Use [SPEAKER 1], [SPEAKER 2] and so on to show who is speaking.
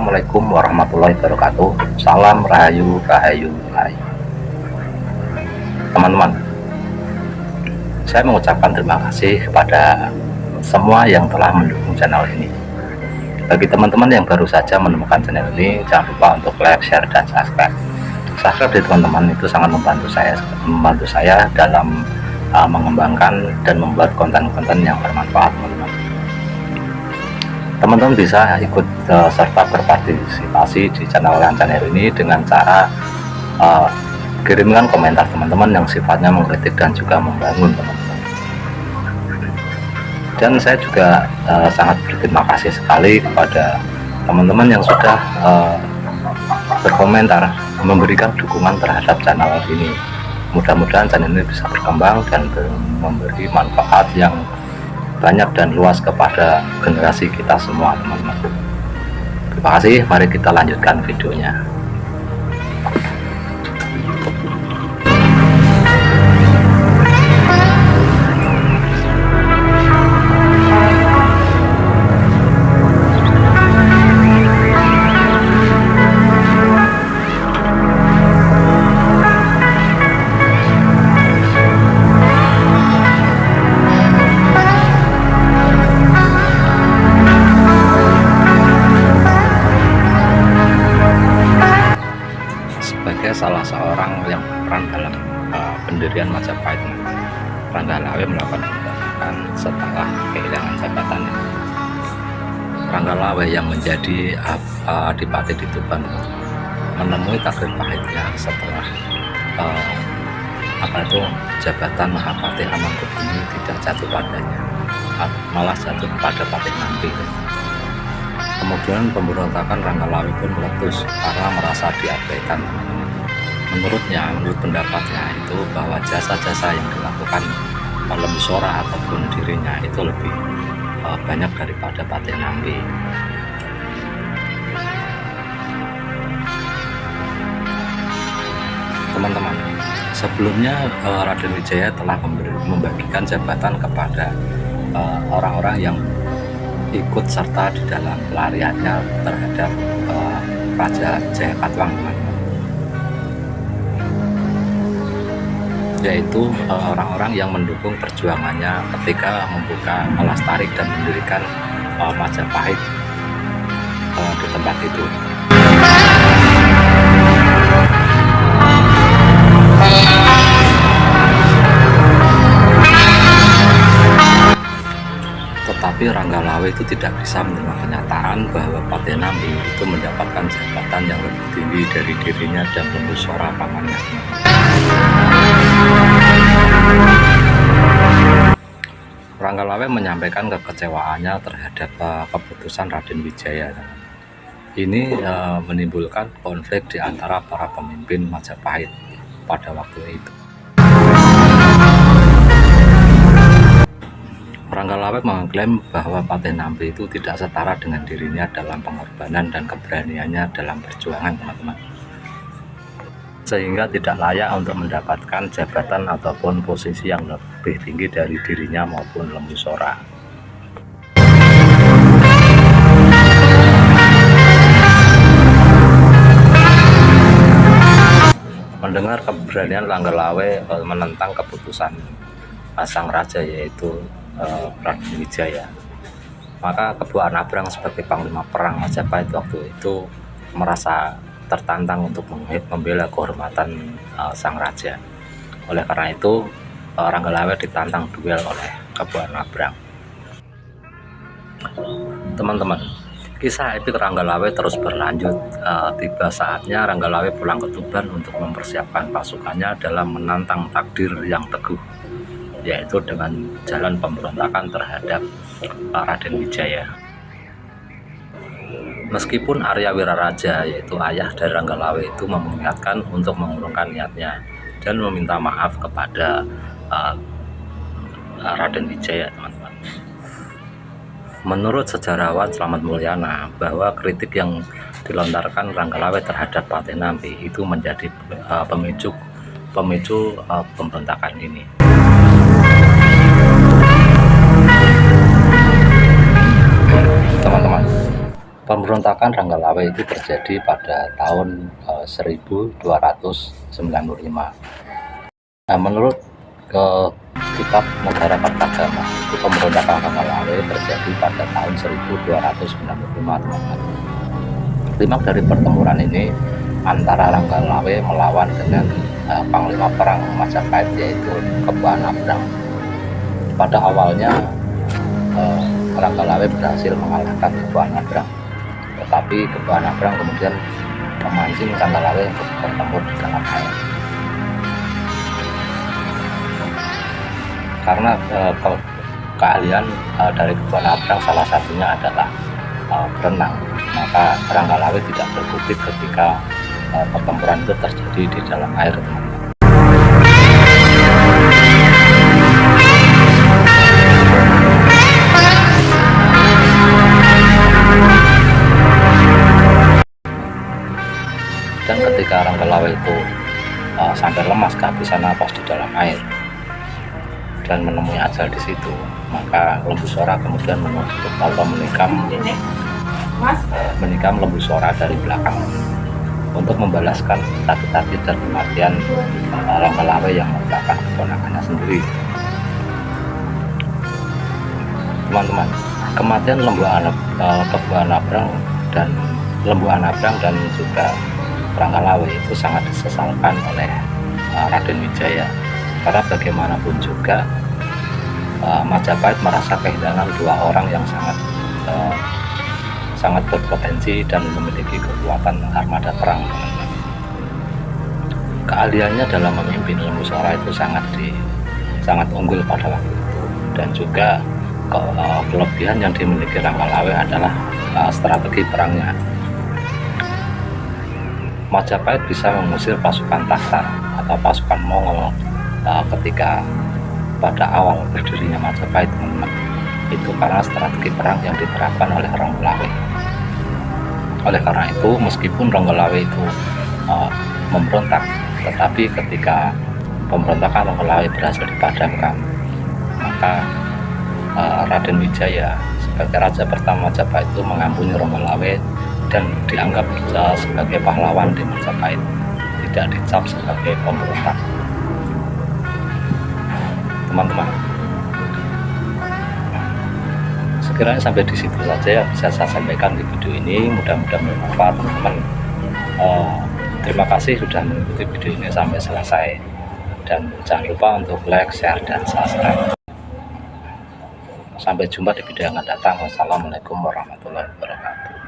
[SPEAKER 1] Assalamualaikum warahmatullahi wabarakatuh. Salam Rahayu Rahayu Rahayu. Teman-teman, saya mengucapkan terima kasih kepada semua yang telah mendukung channel ini. Bagi teman-teman yang baru saja menemukan channel ini, jangan lupa untuk like, share, dan subscribe. Subscribe dari teman-teman itu sangat membantu saya dalam mengembangkan dan membuat konten-konten yang bermanfaat, teman-teman. Teman-teman bisa ikut serta berpartisipasi di channel ini dengan cara kirimkan komentar teman-teman yang sifatnya mengkritik dan juga membangun, teman-teman. Dan saya juga sangat berterima kasih sekali kepada teman-teman yang sudah berkomentar, memberikan dukungan terhadap channel ini. Mudah-mudahan channel ini bisa berkembang dan memberi manfaat yang banyak dan luas kepada generasi kita semua, teman-teman. Terima kasih, mari kita lanjutkan videonya. Salah seorang yang berperan dalam pendirian Majapahit, Ranggalawe melakukan pemberontakan setelah kehilangan jabatannya. Ranggalawe yang menjadi adipati di Tuban menemui takdir pahitnya setelah jabatan Mahapati Hamengkubuwono tidak jatuh padanya, malah jatuh pada Patih Nampi. Kemudian pemberontakan Ranggalawe pun meletus karena merasa diabaikan. Menurut pendapatnya itu bahwa jasa-jasa yang dilakukan oleh Musora ataupun dirinya itu lebih banyak daripada Patih Nampi. Teman-teman, sebelumnya Raden Wijaya telah membagikan jabatan kepada orang-orang yang ikut serta di dalam pelariannya terhadap Raja Jayakatwang, yaitu orang-orang yang mendukung perjuangannya ketika membuka alas tarik dan mendirikan Majapahit di tempat itu. Tetapi Ranggalawe itu tidak bisa menerima kenyataan bahwa Patih Nampi itu mendapatkan jabatan yang lebih tinggi dari dirinya dan Musora pamannya. Ranggalawe menyampaikan kekecewaannya terhadap keputusan Raden Wijaya. Ini menimbulkan konflik di antara para pemimpin Majapahit pada waktu itu. Ranggalawe mengklaim bahwa Patih Nampi itu tidak setara dengan dirinya dalam pengorbanan dan keberaniannya dalam perjuangan, teman-teman, sehingga tidak layak untuk mendapatkan jabatan ataupun posisi yang lebih tinggi dari dirinya maupun Musora. Mendengar keberanian Ranggalawe menentang keputusan sang raja, yaitu Raden Wijaya, maka Kebu Anabrang sebagai panglima perang Majapahit waktu itu merasa tertantang untuk membela kehormatan sang raja. Oleh karena itu Ranggalawe ditantang duel oleh Kebu Anabrang. Teman-teman, kisah epik Ranggalawe terus berlanjut. Tiba saatnya Ranggalawe pulang ke Tuban untuk mempersiapkan pasukannya dalam menantang takdir yang teguh, yaitu dengan jalan pemberontakan terhadap Raden Wijaya. Meskipun Arya Wiraraja, yaitu ayah dari Ranggalawe, itu mengingatkan untuk mengurungkan niatnya dan meminta maaf kepada Raden Wijaya, teman-teman. Menurut sejarawan Slamet Mulyana, bahwa kritik yang dilontarkan Ranggalawe terhadap Patih Nampi itu menjadi pemicu pemberontakan ini. Teman-teman, Pemberontakan Ranggalawe itu terjadi pada tahun 1295. Nah, menurut kitab Negara Kertagama itu pemberontakan Ranggalawe terjadi pada tahun 1295, teman-teman. Klimaks dari pertempuran ini antara Ranggalawe melawan dengan Panglima Perang Majapahit, yaitu Kebu Anabrang. Pada awalnya Ranggalawe berhasil mengalahkan Kebu Anabrang, tetapi Kebu Anabrang kemudian memancing Ranggalawe untuk bertempur di dalam air. Karena keahlian dari Kebu Anabrang salah satunya adalah berenang, maka Ranggalawe tidak berkutik ketika pertempuran itu terjadi di dalam air, teman-teman. Dan ketika Ranggalawe itu sampai lemas kehabisan napas di dalam air dan menemui ajal di situ, maka Lembu Sora kemudian menutup atau menikam Lembu Sora dari belakang untuk membalaskan sakit-sakit dan kematian Ranggalawe yang merupakan keponakannya sendiri. Teman-teman, kematian Kebu Anabrang dan juga Ranggalawe itu sangat disesalkan oleh Raden Wijaya, karena bagaimanapun juga Majapahit merasa kehilangan dua orang yang sangat berpotensi dan memiliki kekuatan armada perang. Keahliannya dalam memimpin Lembu Sora itu sangat unggul pada waktu itu, dan juga kelebihan yang dimiliki Ranggalawe adalah strategi perangnya. Majapahit bisa mengusir pasukan Takhar atau pasukan Mongol ketika pada awal berdirinya Majapahit, teman-teman. Itu karena strategi perang yang diterapkan oleh Ranggalawe. Oleh karena itu, meskipun Ranggalawe itu memberontak, tetapi ketika pemberontakan Ranggalawe berhasil dipadamkan, maka Raden Wijaya sebagai raja pertama Majapahit itu mengampuni Ranggalawe dan dianggap sebagai pahlawan di Majapahit, tidak dicap sebagai pemberontak. Teman-teman, sekiranya sampai di situ saja yang bisa saya sampaikan di video ini. Mudah-mudahan bermanfaat, teman-teman. Terima kasih sudah mengikuti video ini sampai selesai, dan jangan lupa untuk like, share, dan subscribe. Sampai jumpa di video yang akan datang. Wassalamualaikum warahmatullahi wabarakatuh.